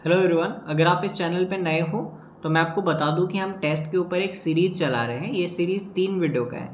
Hello everyone, अगर आप इस चैनल पर नए हो तो मैं आपको बता दूं कि हम टेस्ट के ऊपर एक सीरीज़ चला रहे हैं। ये सीरीज़ 3 वीडियो का है।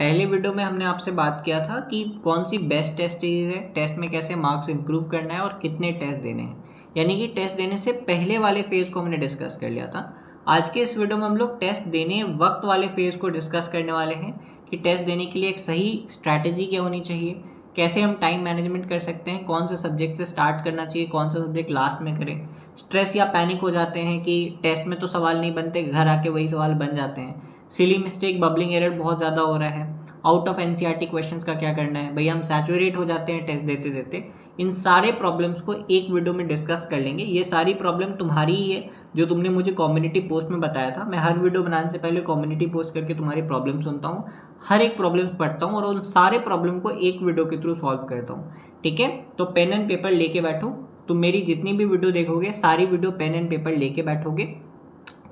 पहले वीडियो में हमने आपसे बात किया था कि कौन सी बेस्ट टेस्ट सीरीज़ है, टेस्ट में कैसे मार्क्स इंप्रूव करना है और कितने टेस्ट देने हैं, यानी कि टेस्ट देने से पहले वाले फेज़ को हमने डिस्कस कर लिया था। आज के इस वीडियो में हम लोग टेस्ट देने वक्त वाले फेज़ को डिस्कस करने वाले हैं कि टेस्ट देने के लिए एक सही स्ट्रैटेजी क्या होनी चाहिए, कैसे हम टाइम मैनेजमेंट कर सकते हैं, कौन से सब्जेक्ट से स्टार्ट करना चाहिए, कौन सा सब्जेक्ट लास्ट में करें। स्ट्रेस या पैनिक हो जाते हैं कि टेस्ट में तो सवाल नहीं बनते, घर आके वही सवाल बन जाते हैं। सिली मिस्टेक, बबलिंग एरर बहुत ज़्यादा हो रहा है। आउट ऑफ एनसीईआरटी क्वेश्चंस का क्या करना है, भैया हम सैचुरेट हो जाते हैं टेस्ट देते देते। इन सारे प्रॉब्लम्स को एक वीडियो में डिस्कस कर लेंगे। ये सारी प्रॉब्लम तुम्हारी ही है जो तुमने मुझे कम्युनिटी पोस्ट में बताया था। मैं हर वीडियो बनाने से पहले कम्युनिटी पोस्ट करके तुम्हारी प्रॉब्लम सुनता हूँ, हर एक प्रॉब्लम्स पढ़ता हूँ और उन सारे प्रॉब्लम को एक वीडियो के थ्रू सॉल्व करता हूँ। ठीक है, तो पेन एंड पेपर लेके बैठो। तुम मेरी जितनी भी वीडियो देखोगे सारी वीडियो पेन एंड पेपर लेके बैठोगे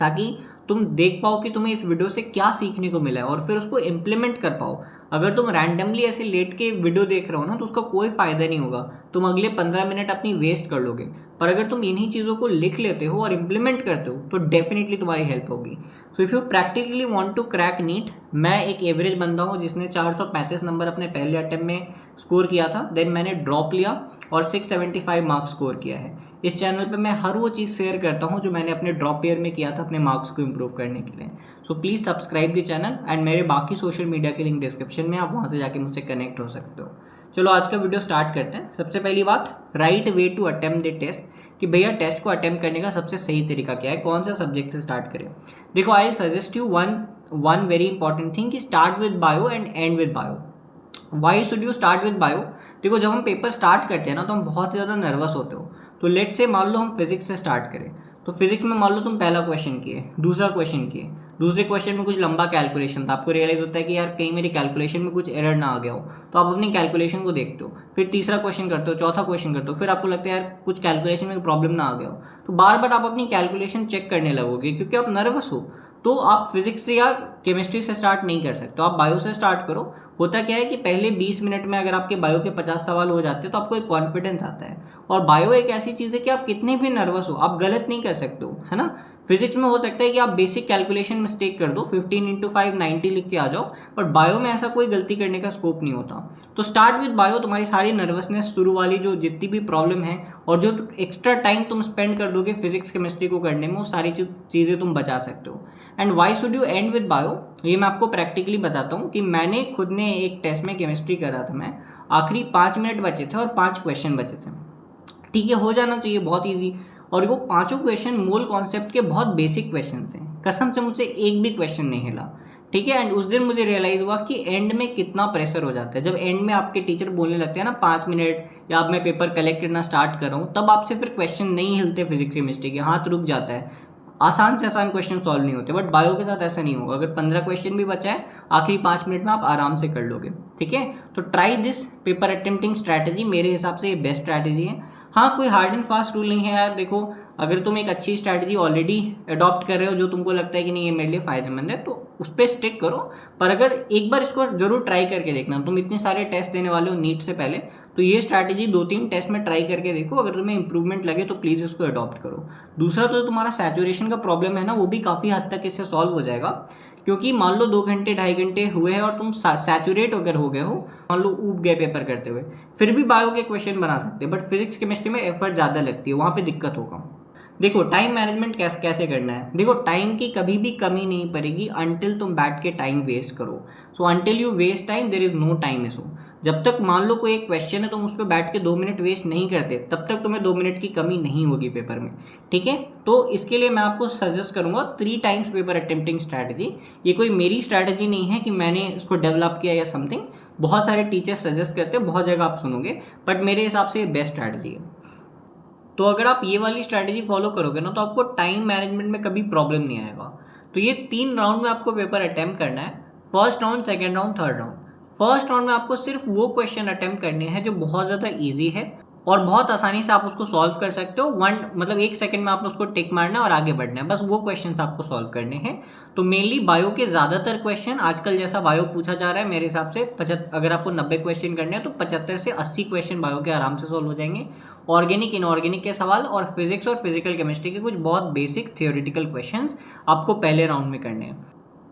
ताकि तुम देख पाओ कि तुम्हें इस वीडियो से क्या सीखने को मिला है और फिर उसको इम्प्लीमेंट कर पाओ। अगर तुम रैंडमली ऐसे लेट के वीडियो देख रहे हो ना तो उसका कोई फ़ायदा नहीं होगा, तुम अगले 15 मिनट अपनी वेस्ट कर लोगे। पर अगर तुम इन्हीं चीज़ों को लिख लेते हो और इम्प्लीमेंट करते हो तो डेफिनेटली तुम्हारी हेल्प होगी। So if you practically want to crack NEET, मैं एक एवरेज बंदा हूँ जिसने 435 नंबर अपने पहले अटेम्प्ट में स्कोर किया था, देन मैंने ड्रॉप लिया और 675 मार्क्स स्कोर किया है। इस चैनल पे मैं हर वो चीज़ शेयर करता हूँ जो मैंने अपने ड्रॉप ईयर में किया था अपने मार्क्स को इम्प्रूव करने के लिए। So please subscribe the channel and मेरे बाकी सोशल मीडिया के लिंक डिस्क्रिप्शन में, आप वहाँ से जाके मुझसे कनेक्ट हो सकते हो। चलो आज का वीडियो स्टार्ट करते हैं। सबसे पहली बात, right way to attempt the test, कि भैया टेस्ट को अटेम्प्ट करने का सबसे सही तरीका क्या है, कौन सा सब्जेक्ट से स्टार्ट करें। देखो, I will suggest you one very important thing कि start with bio and end with bio. Why should you start with bio? देखो, जब हम पेपर स्टार्ट करते हैं ना तो हम बहुत ज़्यादा नर्वस होते हो। तो लेट से मान लो हम फिजिक्स से स्टार्ट करें, तो फिजिक्स में मान लो तुम पहला क्वेश्चन किए, दूसरा क्वेश्चन किए, दूसरे क्वेश्चन में कुछ लंबा कैलकुलेशन था, आपको रियलाइज होता है कि यार कहीं मेरी कैलकुलेशन में कुछ एरर ना आ गया हो, तो आप अपनी कैलकुलेशन को देखते हो। फिर तीसरा क्वेश्चन करते हो, चौथा क्वेश्चन करते हो, फिर आपको लगता है यार कुछ कैलकुलेशन में प्रॉब्लम ना आ गया हो, तो बार बार आप अपनी कैलकुलेशन चेक करने लगोगे क्योंकि आप नर्वस हो। तो आप फिजिक्स से या केमिस्ट्री से स्टार्ट नहीं कर सकते, तो आप बायो से स्टार्ट करो। होता क्या है कि पहले 20 मिनट में अगर आपके बायो के 50 सवाल हो जाते हैं तो आपको एक कॉन्फिडेंस आता है। और बायो एक ऐसी चीज़ है कि आप कितने भी नर्वस हो आप गलत नहीं कर सकते हो, है ना। फिजिक्स में हो सकता है कि आप बेसिक कैलकुलेशन मिस्टेक कर दो, 15 × 5 90 लिख के आ जाओ, पर बायो में ऐसा कोई गलती करने का स्कोप नहीं होता। तो स्टार्ट विद बायो, तुम्हारी सारी नर्वसनेस शुरू वाली जो जितनी भी प्रॉब्लम है और जो एक्स्ट्रा टाइम तुम स्पेंड कर दोगे फिजिक्स केमिस्ट्री को करने में, वो सारी चीज़ें तुम बचा सकते हो। And Y should you and with bio, ये मैं आपको प्रैक्टिकली बताता हूँ कि मैंने खुद ने एक टेस्ट में केमिस्ट्री करा था। मैं आखिरी 5 मिनट बचे थे और 5 क्वेश्चन बचे थे। ठीक है, हो जाना चाहिए, बहुत ईजी। और वो पांचों क्वेश्चन मूल कॉन्सेप्ट के बहुत बेसिक क्वेश्चन थे, कसम से मुझसे एक भी क्वेश्चन नहीं हिला। ठीक है, एंड उस दिन मुझे रियलाइज हुआ कि एंड में कितना प्रेशर हो जाता है। जब एंड में आपके टीचर बोलने लगते हैं ना 5 मिनट या अब मैं पेपर कलेक्ट करना स्टार्ट कर रहा हूँ, तब आपसे फिर क्वेश्चन नहीं हिलते, फिजिक्स केमिस्ट्री के हाथ रुक जाता है, आसान से आसान क्वेश्चन सॉल्व नहीं होते। बट बायो के साथ ऐसा नहीं होगा, अगर 15 क्वेश्चन भी बचा है आखिरी 5 मिनट में आप आराम से कर लोगे। ठीक है, तो try this paper attempting strategy, मेरे हिसाब से ये बेस्ट स्ट्रैटेजी है। हाँ, कोई हार्ड एंड फास्ट रूल नहीं है यार। देखो, अगर तुम एक अच्छी स्ट्रैटेजी ऑलरेडी अडॉप्ट कर रहे हो जो तुमको लगता है कि नहीं ये मेरे लिए फ़ायदेमंद है, तो उस पर स्टिक करो। पर अगर एक बार इसको जरूर ट्राई करके देखना, तुम इतने सारे टेस्ट देने वाले हो नीट से पहले, तो ये स्ट्रैटेजी 2-3 टेस्ट में ट्राई करके देखो। अगर तुम्हें इंप्रूवमेंट लगे तो प्लीज़ इसको अडॉप्ट करो। दूसरा, तो तुम्हारा सैचुरेशन का प्रॉब्लम है ना, वो भी काफ़ी हद तक इससे सॉल्व हो जाएगा। क्योंकि मान लो 2 घंटे 2.5 घंटे हुए हैं और तुम सैचुरेट अगर हो गए हो, मान लो ऊब गए पेपर करते हुए, फिर भी बायो के क्वेश्चन बना सकते हैं। बट फिजिक्स केमिस्ट्री में एफर्ट ज़्यादा लगती है, वहाँ पे दिक्कत होगा। देखो, टाइम मैनेजमेंट कैसे करना है। देखो, टाइम की कभी भी कमी नहीं पड़ेगी अनटिल तुम बैठ के टाइम वेस्ट करो। So until you waste time there is no time issue. जब तक मान लो कोई एक क्वेश्चन है तुम उस पर बैठ के 2 मिनट वेस्ट नहीं करते, तब तक तुम्हें 2 मिनट की कमी नहीं होगी पेपर में। ठीक है, तो इसके लिए मैं आपको सजेस्ट करूंगा 3 टाइम्स पेपर अटेम्प्टिंग स्ट्रैटेजी। ये कोई मेरी स्ट्रैटेजी नहीं है कि मैंने इसको डेवलप किया या समथिंग, बहुत सारे टीचर्स सजेस्ट करते हैं, बहुत जगह आप सुनोगे, बट मेरे हिसाब से ये बेस्ट स्ट्रैटेजी है। तो अगर आप ये वाली स्ट्रैटेजी फॉलो करोगे ना तो आपको टाइम मैनेजमेंट में कभी प्रॉब्लम नहीं आएगा। तो ये 3 राउंड में आपको पेपर अटेम्प्ट करना है, first round, second round, third round. First round में आपको सिर्फ वो क्वेश्चन अटेम्प्ट करने हैं जो बहुत ज़्यादा ईजी है और बहुत आसानी से आप उसको सॉल्व कर सकते हो। मतलब 1 सेकंड में आपने उसको टिक मारना है और आगे बढ़ना है, बस वो क्वेश्चंस आपको सॉल्व करने हैं। तो मेनली बायो के ज़्यादातर क्वेश्चन आजकल जैसा बायो पूछा जा रहा है, मेरे हिसाब से अगर आपको 90 क्वेश्चन करने हैं तो 75 से 80 क्वेश्चन बायो के आराम से सॉल्व हो जाएंगे। ऑर्गेनिक इनऑर्गेनिक के सवाल और फिजिक्स और फिजिकल केमिस्ट्री के कुछ बहुत बेसिक थियोरिटिकल क्वेश्चंस आपको पहले राउंड में करने हैं।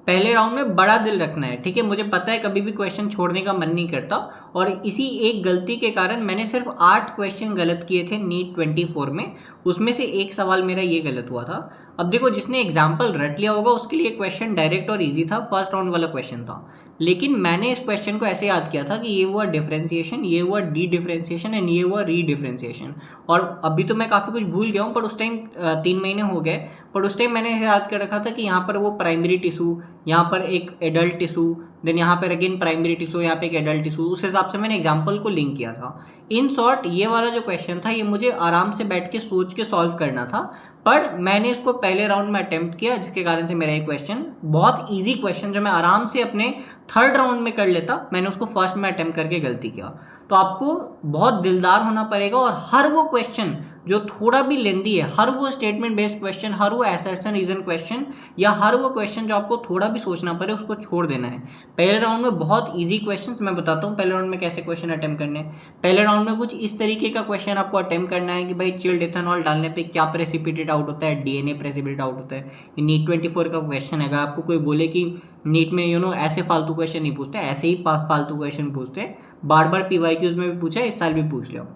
पहले राउंड में बड़ा दिल रखना है, ठीक है। मुझे पता है कभी भी क्वेश्चन छोड़ने का मन नहीं करता, और इसी एक गलती के कारण मैंने सिर्फ 8 क्वेश्चन गलत किए थे नीट 24 में। उसमें से एक सवाल मेरा ये गलत हुआ था। अब देखो, जिसने एग्जाम्पल रट लिया होगा उसके लिए क्वेश्चन डायरेक्ट और ईजी था, फर्स्ट राउंड वाला क्वेश्चन था। लेकिन मैंने इस क्वेश्चन को ऐसे याद किया था कि ये हुआ डिफरेंशिएशन, ये हुआ डी डिफरेंशिएशन एंड ये हुआ री डिफरेंशिएशन। और अभी तो मैं काफ़ी कुछ भूल गया हूँ, पर उस टाइम 3 महीने हो गए, पर उस टाइम मैंने याद कर रखा था कि यहाँ पर वो प्राइमरी टिश्यू, यहाँ पर एक एडल्ट टिश्यू, देन यहाँ पर अगेन प्राइमरी टिश्यू, यहाँ पे एक एडल्ट टिश्यू, उस हिसाब से मैंने एग्जाम्पल को लिंक किया था। इन शॉर्ट ये वाला जो क्वेश्चन था ये मुझे आराम से बैठ के सोच के सॉल्व करना था, पर मैंने इसको पहले राउंड में अटेम्प्ट किया, जिसके कारण से मेरा ये क्वेश्चन, बहुत इजी क्वेश्चन जो मैं आराम से अपने थर्ड राउंड में कर लेता, मैंने उसको फर्स्ट में अटेम्प्ट करके गलती किया। तो आपको बहुत दिलदार होना पड़ेगा, और हर वो क्वेश्चन जो थोड़ा भी लेंदी है, हर वो स्टेटमेंट बेस्ड क्वेश्चन, हर वो असर्शन रीजन क्वेश्चन, या हर वो क्वेश्चन जो आपको थोड़ा भी सोचना पड़े, उसको छोड़ देना है। पहले राउंड में बहुत इजी क्वेश्चंस मैं बताता हूँ पहले राउंड में कैसे क्वेश्चन अटेम्प्ट करने हैं। पहले राउंड में कुछ इस तरीके का क्वेश्चन आपको अटेम्प्ट करना है कि भाई चिल्ड इथेनॉल डालने पे क्या प्रेसिपिटेट आउट होता है, डीएनए प्रेसिपिटेट आउट होता है। ये नीट 24 का क्वेश्चन है। अगर आपको कोई बोले कि नीट में ऐसे फालतू क्वेश्चन नहीं पूछते, ऐसे ही फालतू क्वेश्चन पूछते हैं, बार बार पीवाईक्यूज में भी पूछा है, इस साल भी पूछ लो।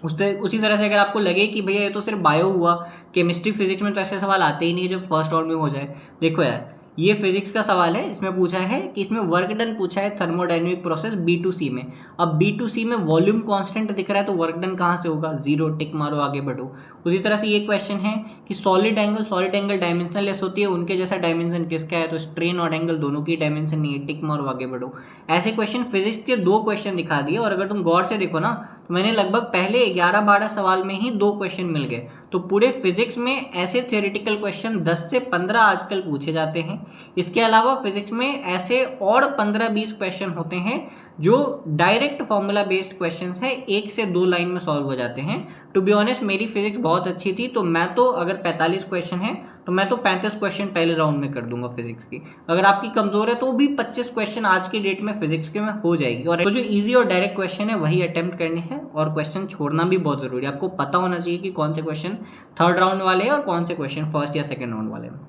उसी तरह से अगर आपको लगे कि भैया ये तो सिर्फ बायो हुआ, केमिस्ट्री फिजिक्स में तो ऐसे सवाल आते ही नहीं जब फर्स्ट राउंड में हो जाए। देखो यार, ये फिजिक्स का सवाल है, इसमें पूछा है कि इसमें वर्क डन पूछा है थर्मोडायनेमिक प्रोसेस B2C में। अब B2C में वॉल्यूम कांस्टेंट दिख रहा है, तो वर्क डन कहाँ से होगा, 0, टिक मारो, आगे बढ़ो। उसी तरह से ये क्वेश्चन है कि सॉलिड एंगल डायमेंशनलेस होती है, उनके जैसा डायमेंशन किसका है, तो स्ट्रेन और एंगल दोनों की डायमेंशन नहीं है, टिक मारो, आगे बढ़ो। ऐसे क्वेश्चन फिजिक्स के 2 क्वेश्चन दिखा दिए, और अगर तुम गौर से देखो ना, तो मैंने लगभग पहले 11-12 सवाल में ही 2 क्वेश्चन मिल गए। तो पूरे फिजिक्स में ऐसे थियोरेटिकल क्वेश्चन 10 से 15 आजकल पूछे जाते हैं। इसके अलावा फिजिक्स में ऐसे और 15-20 क्वेश्चन होते हैं जो डायरेक्ट फॉर्मूला बेस्ड क्वेश्चंस है, 1 से 2 लाइन में सॉल्व हो जाते हैं। टू बी ऑनेस्ट, मेरी फिजिक्स बहुत अच्छी थी, तो मैं तो अगर 45 क्वेश्चन है तो मैं तो 35 क्वेश्चन पहले राउंड में कर दूंगा फिजिक्स की। अगर आपकी कमजोर है तो भी 25 क्वेश्चन आज की डेट में फिजिक्स के में हो जाएगी। और तो जो इजी और डायरेक्ट क्वेश्चन है वही अटेम्प्ट करने हैं, और क्वेश्चन छोड़ना भी बहुत जरूरी है। आपको पता होना चाहिए कि कौन से क्वेश्चन थर्ड राउंड वाले हैं और कौन से क्वेश्चन फर्स्ट या सेकेंड राउंड वाले हैं।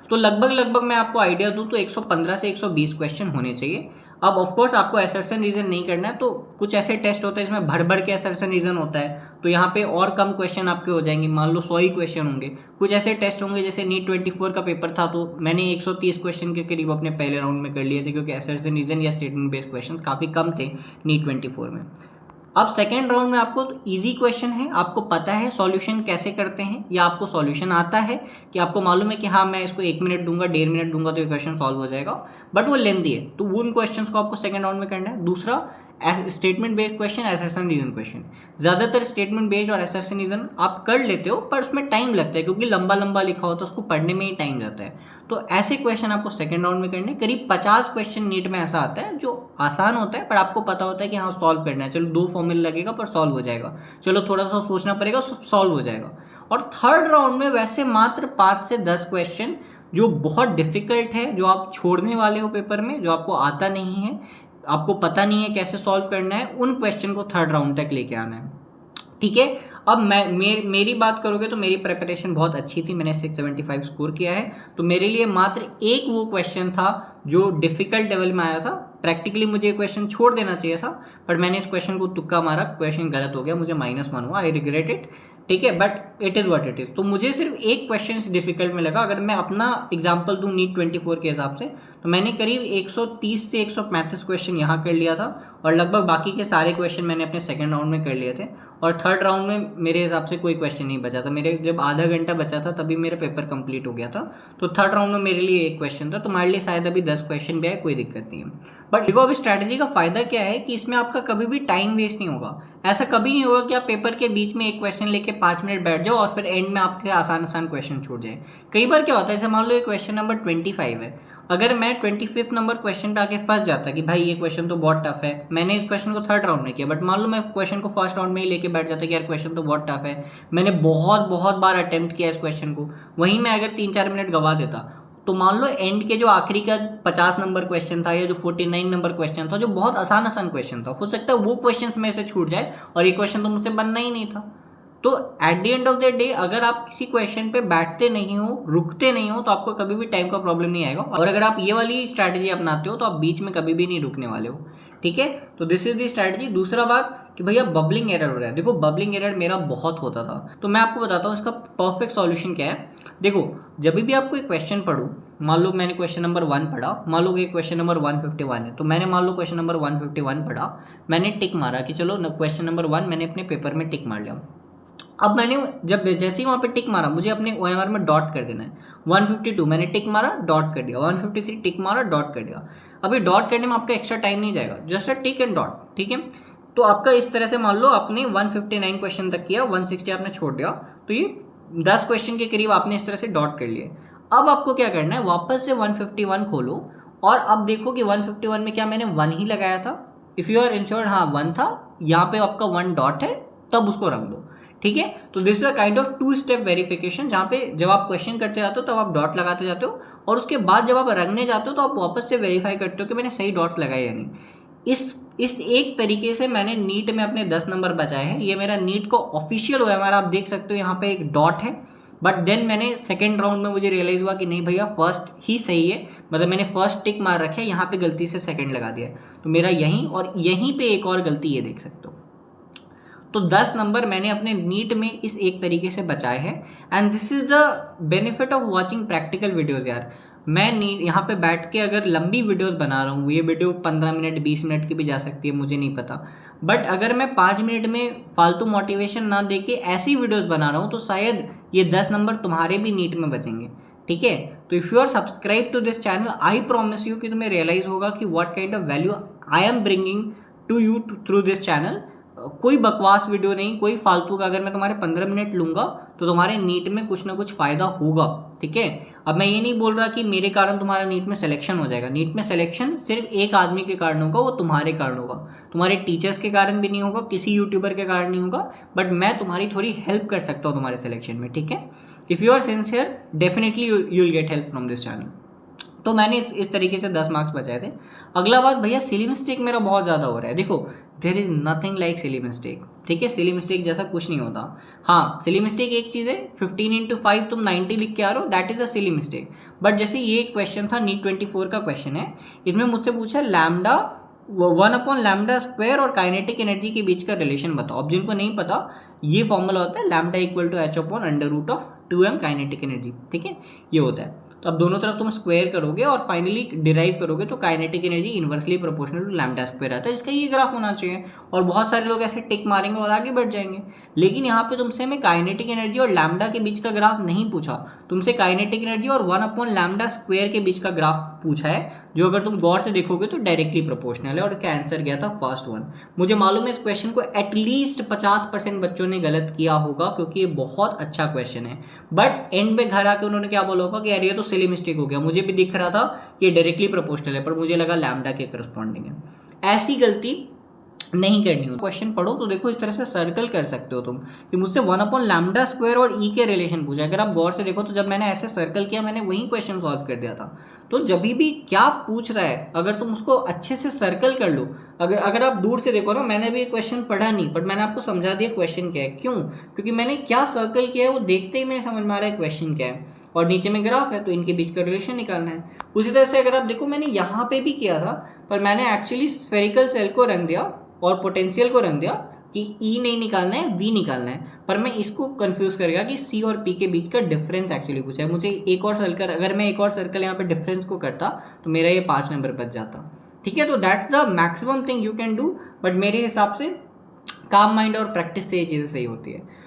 तो लगभग मैं आपको आइडिया दूं तो 115 से 120 क्वेश्चन होने चाहिए। अब ऑफकोर्स आपको असर्शन रीजन नहीं करना है, तो कुछ ऐसे टेस्ट होते हैं जिसमें भर के असर्शन रीजन होता है, तो यहाँ पे और कम क्वेश्चन आपके हो जाएंगे, मान लो 100 ही क्वेश्चन होंगे। कुछ ऐसे टेस्ट होंगे, जैसे नीट 24 का पेपर था, तो मैंने 130 क्वेश्चन के करीब अपने पहले राउंड में कर लिए थे, क्योंकि असर्शन रीजन या स्टेटमेंट बेस्ड क्वेश्चन काफ़ी कम थे नीट 24 में। अब सेकेंड राउंड में आपको इजी क्वेश्चन है, आपको पता है सॉल्यूशन कैसे करते हैं, या आपको सॉल्यूशन आता है कि आपको मालूम है कि हाँ मैं इसको 1 मिनट दूंगा, 1.5 मिनट दूंगा तो ये क्वेश्चन सॉल्व हो जाएगा, बट वो लेंदी है, तो उन क्वेश्चंस को आपको सेकेंड राउंड में करना है। दूसरा, statement based question, assertion reason question. ज़्यादातर स्टेटमेंट बेस्ड और असर्शन रीजन आप कर लेते हो, पर उसमें टाइम लगता है, क्योंकि लंबा लिखा होता है, उसको पढ़ने में ही टाइम जाता है। तो ऐसे क्वेश्चन आपको सेकंड राउंड में करने। करीब 50 क्वेश्चन नीट में ऐसा आता है जो आसान होता है, पर आपको पता होता है कि हाँ सॉल्व करना है, चलो 2 फॉर्मूला लगेगा पर सॉल्व हो जाएगा, चलो थोड़ा सा सोचना पड़ेगा, सॉल्व हो जाएगा। और थर्ड राउंड में वैसे मात्र 5 से 10 क्वेश्चन जो बहुत डिफिकल्ट है, जो आप छोड़ने वाले हो पेपर में, जो आपको आता नहीं है, आपको पता नहीं है कैसे सॉल्व करना है, उन क्वेश्चन को थर्ड राउंड तक लेके आना है, ठीक है। अब मेरी बात करोगे तो मेरी प्रिपरेशन बहुत अच्छी थी, मैंने 675 स्कोर किया है, तो मेरे लिए मात्र एक वो क्वेश्चन था जो डिफिकल्ट लेवल में आया था। प्रैक्टिकली मुझे क्वेश्चन छोड़ देना चाहिए था, पर मैंने इस क्वेश्चन को तुक्का मारा, क्वेश्चन गलत हो गया, मुझे -1 हुआ, आई रिग्रेट इट, ठीक है, but it is what it is. तो मुझे सिर्फ एक क्वेश्चन डिफिकल्ट में लगा। अगर मैं अपना एग्जांपल दूं नीट 24 के हिसाब से, तो मैंने करीब 130 से 135 क्वेश्चन यहाँ कर लिया था, और लगभग बाकी के सारे क्वेश्चन मैंने अपने सेकंड राउंड में कर लिए थे, और थर्ड राउंड में मेरे हिसाब से कोई क्वेश्चन नहीं बचा था। मेरे जब आधा घंटा बचा था तभी मेरा पेपर कंप्लीट हो गया था, तो थर्ड राउंड में मेरे लिए एक क्वेश्चन था, तुम्हारे लिए शायद अभी 10 क्वेश्चन भी आए, कोई दिक्कत नहीं है। बट देखो, अब स्ट्रैटेजी का फायदा क्या है कि इसमें आपका कभी भी टाइम वेस्ट नहीं होगा। ऐसा कभी नहीं होगा कि आप पेपर के बीच में एक क्वेश्चन लेके 5 मिनट बैठ जाओ और फिर एंड में आपके आसान क्वेश्चन छूट जाए। कई बार क्या होता है, जैसे मान लो ये क्वेश्चन नंबर 25 है, अगर मैं 25 नंबर क्वेश्चन पे आके फंस जाता कि भाई ये क्वेश्चन तो बहुत टफ है, मैंने इस क्वेश्चन को थर्ड राउंड में किया, बट मान लो मैं क्वेश्चन को फर्स्ट राउंड में ही लेके बैठ जाता कि यार क्वेश्चन तो बहुत टफ है, मैंने बहुत बार अटेम्प्ट किया इस क्वेश्चन को, वहीं मैं अगर 3-4 मिनट गवा देता, तो मान लो एंड के जो आखिरी का 50 नंबर क्वेश्चन था या जो 49 नंबर क्वेश्चन था, जो बहुत आसान क्वेश्चन था, हो सकता है वो क्वेश्चन में से छूट जाए और ये क्वेश्चन तो मुझसे बनना ही नहीं था। तो at the end of the day अगर आप किसी क्वेश्चन पे बैठते नहीं हो, रुकते नहीं हो, तो आपको कभी भी टाइम का प्रॉब्लम नहीं आएगा। और अगर आप ये वाली स्ट्रैटेजी अपनाते हो तो आप बीच में कभी भी नहीं रुकने वाले हो, ठीक है। तो दिस इज द स्ट्रैटेजी। दूसरा बात कि भैया बबलिंग एरर हो रहा है, देखो बबलिंग एरर मेरा बहुत होता था, तो मैं आपको बताता हूँ इसका परफेक्ट सॉल्यूशन क्या है। देखो जब भी आप कोई क्वेश्चन पढ़ो, मान लो मैंने क्वेश्चन नंबर 1 पढ़ा, मान लो कि क्वेश्चन नंबर 151 है, तो मैंने मान लो क्वेश्चन नंबर 151 पढ़ा, मैंने टिक मारा कि चलो क्वेश्चन नंबर 1 मैंने अपने पेपर में टिक मार लिया। अब मैंने जब जैसे ही वहाँ पे टिक मारा, मुझे अपने OMR में डॉट कर देना है। 152 मैंने टिक मारा, डॉट कर दिया, 153 टिक मारा, डॉट कर दिया। अभी डॉट करने में आपका एक्स्ट्रा टाइम नहीं जाएगा, just a tick and dot, ठीक है। तो आपका इस तरह से मान लो आपने 159 क्वेश्चन तक किया, 160 आपने छोड़ दिया, तो ये 10 क्वेश्चन के करीब आपने इस तरह से डॉट कर लिए। अब आपको क्या करना है, वापस से 151 खोलो और अब देखो कि 151 में क्या मैंने 1 ही लगाया था। इफ़ यू आर इंश्योर्ड हाँ 1 था, यहाँ पे आपका 1 डॉट है, तब उसको रख दो, ठीक है। तो this is a kind of 2 step verification, जहाँ पे जब आप क्वेश्चन करते जाते हो तब आप डॉट लगाते जाते हो और उसके बाद जब आप रखने जाते हो तो आप वापस से वेरीफाई करते हो कि मैंने सही डॉट्स लगाए या नहीं। इस एक तरीके से मैंने नीट में अपने 10 नंबर बचाए हैं। ये मेरा नीट को ऑफिशियल OMR आप देख सकते हो, यहाँ पे एक डॉट है, बट देन मैंने सेकेंड राउंड में मुझे रियलाइज हुआ कि नहीं भैया फर्स्ट ही सही है, मतलब मैंने फर्स्ट टिक मार रखे, यहाँ पे गलती से सेकेंड लगा दिया है, तो मेरा यहीं और यहीं पे एक और गलती ये देख सकते हो। तो 10 नंबर मैंने अपने नीट में इस एक तरीके से बचाए हैं। And this is the benefit of watching practical videos यार। मैं नीट यहाँ पे बैठ के अगर लंबी वीडियोस बना रहा हूँ, ये वीडियो 15 मिनट 20 मिनट की भी जा सकती है, मुझे नहीं पता, बट अगर मैं 5 मिनट में फालतू मोटिवेशन ना दे के ऐसी वीडियोस बना रहा हूँ तो शायद ये 10 नंबर तुम्हारे भी नीट में बचेंगे, ठीक है। तो if you are subscribe to this channel, I promise you कि तुम्हें रियलाइज होगा कि what kind of value I am bringing to you through this channel. कोई बकवास वीडियो नहीं, कोई फालतू का। अगर मैं तुम्हारे 15 मिनट लूँगा तो तुम्हारे नीट में कुछ ना कुछ फ़ायदा होगा, ठीक है। अब मैं ये नहीं बोल रहा कि मेरे कारण तुम्हारा नीट में सिलेक्शन हो जाएगा। नीट में सिलेक्शन सिर्फ एक आदमी के कारण होगा, वो तुम्हारे कारण होगा, तुम्हारे टीचर्स के कारण भी नहीं होगा, किसी यूट्यूबर के कारण नहीं होगा, बट मैं तुम्हारी थोड़ी हेल्प कर सकता हूँ तुम्हारे सिलेक्शन में, ठीक है। If you are sincere definitely you will get help from this channel. तो मैंने इस तरीके से 10 मार्क्स बचाए थे। अगला बात भैया, सिली मिस्टेक मेरा बहुत ज़्यादा हो रहा है। देखो there is nothing like silly mistake, ठीक है। सिली मिस्टेक जैसा कुछ नहीं होता। हाँ सिली मिस्टेक एक चीज़ है, 15x5 तुम 90 लिख के आ रहे हो, that is a silly mistake. But जैसे ये क्वेश्चन था, नीट 24 का क्वेश्चन है, इसमें मुझसे पूछा लैम्डा 1/λ² और काइनेटिक एनर्जी के बीच का रिलेशन बताओ। अब जिनको नहीं पता, ये फॉर्मूला होता है लैम्डा = h/√2m काइनेटिक एनर्जी, ठीक है, ये होता है। तो अब दोनों तरफ तुम स्क्वायर करोगे और फाइनली डिराइव करोगे तो kinetic energy inversely proportional to λ² आता है, जिसका ये ग्राफ होना चाहिए। और बहुत सारे लोग ऐसे टिक मारेंगे और आगे बढ़ जाएंगे। लेकिन यहाँ पे तुमसे मैं काइनेटिक एनर्जी और लैम्डा के बीच का ग्राफ नहीं पूछा, तुमसे काइनेटिक एनर्जी और 1/λ² के बीच का ग्राफ पूछा है, जो अगर तुम गौर से देखोगे तो डायरेक्टली प्रोपोर्शनल है। और इसका आंसर गया था फर्स्ट वन। मुझे मालूम है इस क्वेश्चन को एटलीस्ट 50% बच्चों ने गलत किया होगा, क्योंकि ये बहुत अच्छा क्वेश्चन है। बट एंड में घर आके उन्होंने क्या बोला होगा कि यार ये तो सिली मिस्टेक हो गया, मुझे भी दिख रहा था कि ये डायरेक्टली प्रोपोर्शनल है, पर मुझे लगा लैम्डा के करस्पॉन्डिंग है। ऐसी गलती नहीं करनी हो। क्वेश्चन पढ़ो तो देखो इस तरह से सर्कल कर सकते हो तुम कि मुझसे 1/λ² और E के रिलेशन पूछा। अगर आप गौर से देखो तो जब मैंने ऐसे सर्कल किया, मैंने वही क्वेश्चन सॉल्व कर दिया था। तो जब भी क्या पूछ रहा है, अगर तुम उसको अच्छे से सर्कल कर लो, अगर आप दूर से देखो ना, मैंने भी क्वेश्चन पढ़ा नहीं, बट मैंने आपको समझा दिया क्वेश्चन क्या है। क्यों? क्योंकि मैंने क्या सर्कल किया है वो देखते ही मैंने समझ में आ रहा है क्वेश्चन क्या है, और नीचे में ग्राफ है तो इनके बीच का रिलेशन निकालना है। उसी तरह से अगर आप देखो, मैंने यहाँ पे भी किया था, पर मैंने एक्चुअली स्फेरिकल सेल को रंग दिया और पोटेंशियल को रंग दिया कि E नहीं निकालना है, V निकालना है, पर मैं इसको कंफ्यूज कर गया कि C और P के बीच का डिफरेंस एक्चुअली पूछा है। मुझे एक और सर्कल, अगर मैं एक और सर्कल यहाँ पे डिफरेंस को करता तो मेरा ये 5 नंबर बच जाता, ठीक है। तो that's the maximum thing you can do, but मेरे हिसाब से काम माइंड और प्रैक्टिस से ये चीज़ें सही होती है।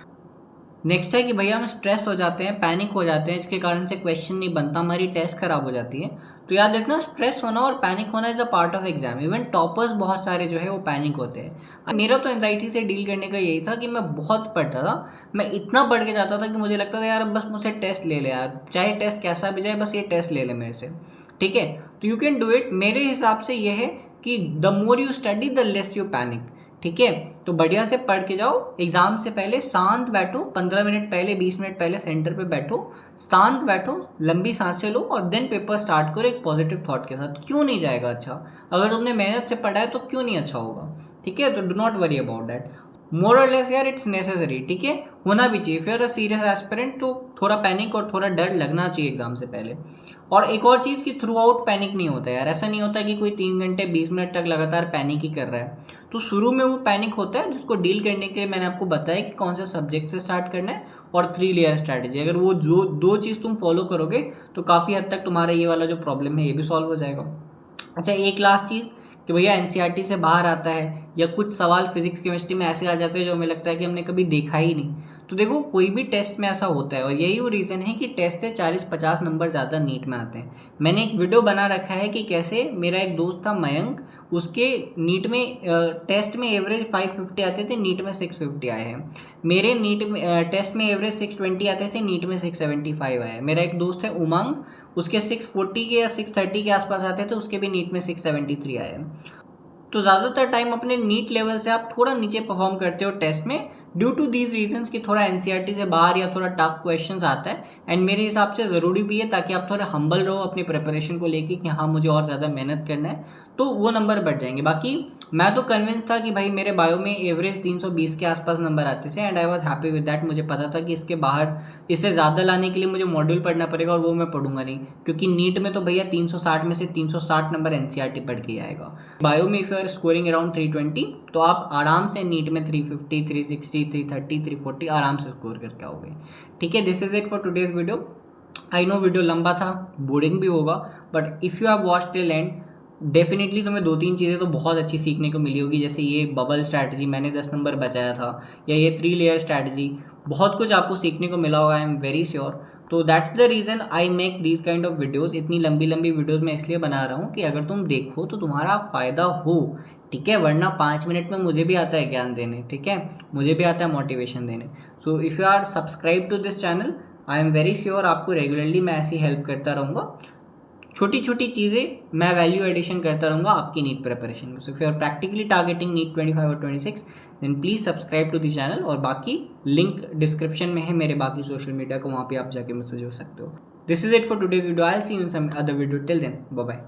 नेक्स्ट है कि भैया हम स्ट्रेस हो जाते हैं, पैनिक हो जाते हैं, इसके कारण से क्वेश्चन नहीं बनता, हमारी टेस्ट खराब हो जाती है। तो याद रखना, स्ट्रेस होना और पैनिक होना is a part of exam. Even toppers बहुत सारे जो है वो पैनिक होते हैं। मेरा तो एंजाइटी से डील करने का यही था कि मैं बहुत पढ़ता था, मैं इतना पढ़ के जाता था कि मुझे लगता था यार बस मुझसे टेस्ट ले ले यार, चाहे टेस्ट कैसा भी जाए, बस ये टेस्ट ले ले मेरे से, ठीक है। तो यू कैन डू इट। मेरे हिसाब से ये है कि the more you study the less you panic. ठीक है। तो बढ़िया से पढ़ के जाओ, एग्जाम से पहले शांत बैठो, 15 मिनट पहले 20 मिनट पहले सेंटर पे बैठो, शांत बैठो, लंबी सांसें लो और देन पेपर स्टार्ट करो एक पॉजिटिव थॉट के साथ। क्यों नहीं जाएगा अच्छा? अगर तुमने मेहनत से पढ़ा है तो क्यों नहीं अच्छा होगा? ठीक है, तो do not worry about that. More और लेस यार इट्स नेसेसरी, ठीक है, होना भी चाहिए। फिर सीरियस एस्पिरेंट तो थोड़ा पैनिक और थोड़ा डर लगना चाहिए एग्जाम से पहले। और एक और चीज़ कि थ्रू आउट पैनिक नहीं होता यार, ऐसा नहीं होता कि कोई 3 घंटे 20 मिनट तक लगातार पैनिक ही कर रहा है। तो शुरू में वो पैनिक होता है, जिसको डील करने के लिए मैंने आपको बताया कि कौन सा सब्जेक्ट से स्टार्ट करना है और 3 लेयर स्ट्रैटेजी। अगर वो जो 2 चीज़ तुम फॉलो करोगे तो काफ़ी हद तक तुम्हारा ये वाला जो प्रॉब्लम है ये भी सॉल्व हो जाएगा। अच्छा, एक लास्ट चीज़ कि भैया एनसीईआरटी से बाहर आता है या कुछ सवाल फिजिक्स केमिस्ट्री में ऐसे आ जाते हैं जो हमें लगता है कि हमने कभी देखा ही नहीं। तो देखो, कोई भी टेस्ट में ऐसा होता है और यही वो रीज़न है कि टेस्ट से 40-50 नंबर ज़्यादा नीट में आते हैं। मैंने एक वीडियो बना रखा है कि कैसे मेरा एक दोस्त था मयंक, उसके नीट में टेस्ट में एवरेज 550 आते थे, नीट में 650 आए हैं। मेरे नीट में टेस्ट में एवरेज 620 आते थे, नीट में 675 आए हैं। मेरा एक दोस्त है उमंग, उसके 640 के या 630 के आसपास आते थे, उसके भी नीट में 673 आए हैं। तो ज़्यादातर टाइम अपने नीट लेवल से आप थोड़ा नीचे परफॉर्म करते हो टेस्ट में, ड्यू टू दीज रीजंस कि थोड़ा एनसीईआरटी से बाहर या थोड़ा टफ क्वेश्चंस आता है। एंड मेरे हिसाब से ज़रूरी भी है, ताकि आप थोड़ा हम्बल रहो अपनी प्रिपरेशन को लेके कि हाँ मुझे और ज़्यादा मेहनत करना है, तो वो नंबर बढ़ जाएंगे। बाकी मैं तो कन्विंस था कि भाई मेरे बायो में एवरेज 320 के आसपास नंबर आते थे, and I was happy with that. मुझे पता था कि इसके बाहर इससे ज़्यादा लाने के लिए मुझे मॉड्यूल पढ़ना पड़ेगा, और वो मैं पढ़ूंगा नहीं, क्योंकि नीट में तो भैया 360 में से 360 नंबर एनसीईआरटी पढ़ के आएगा। बायो में if you are scoring around 320 तो आप आराम से नीट में 350, 360, 330, 340 आराम से स्कोर करके आओगे। ठीक है, this is it for today's video. I know video लंबा था, बोरिंग भी होगा, but if you have watch till and definitely तुम्हें 2-3 चीज़ें तो बहुत अच्छी सीखने को मिली होगी। जैसे ये बबल स्ट्रैटेजी मैंने 10 नंबर बचाया था, या ये 3 लेयर स्ट्रैटेजी, बहुत कुछ आपको सीखने को मिला होगा, आई एम वेरी श्योर। तो that's the reason I make these kind of videos. इतनी लंबी लंबी वीडियोज़ मैं इसलिए बना रहा हूँ कि अगर तुम देखो तो तुम्हारा फ़ायदा हो, ठीक है, वरना 5 मिनट में मुझे भी आता है ज्ञान देने, ठीक है, मुझे भी आता है मोटिवेशन देने। So if you are subscribe to this channel, I am very sure आपको रेगुलरली मैं ऐसी हेल्प करता रहूँगा। छोटी छोटी चीज़ें मैं वैल्यू एडिशन करता रहूँगा आपकी नीट प्रिपरेशन में। So if you are practically targeting NEET 25 और 26 then please subscribe to the channel, और बाकी लिंक डिस्क्रिप्शन में है मेरे बाकी सोशल मीडिया को, वहाँ पे आप जाके मुझसे जुड़ सकते हो। This is it for today's video, I will see you in some other video, till then bye bye.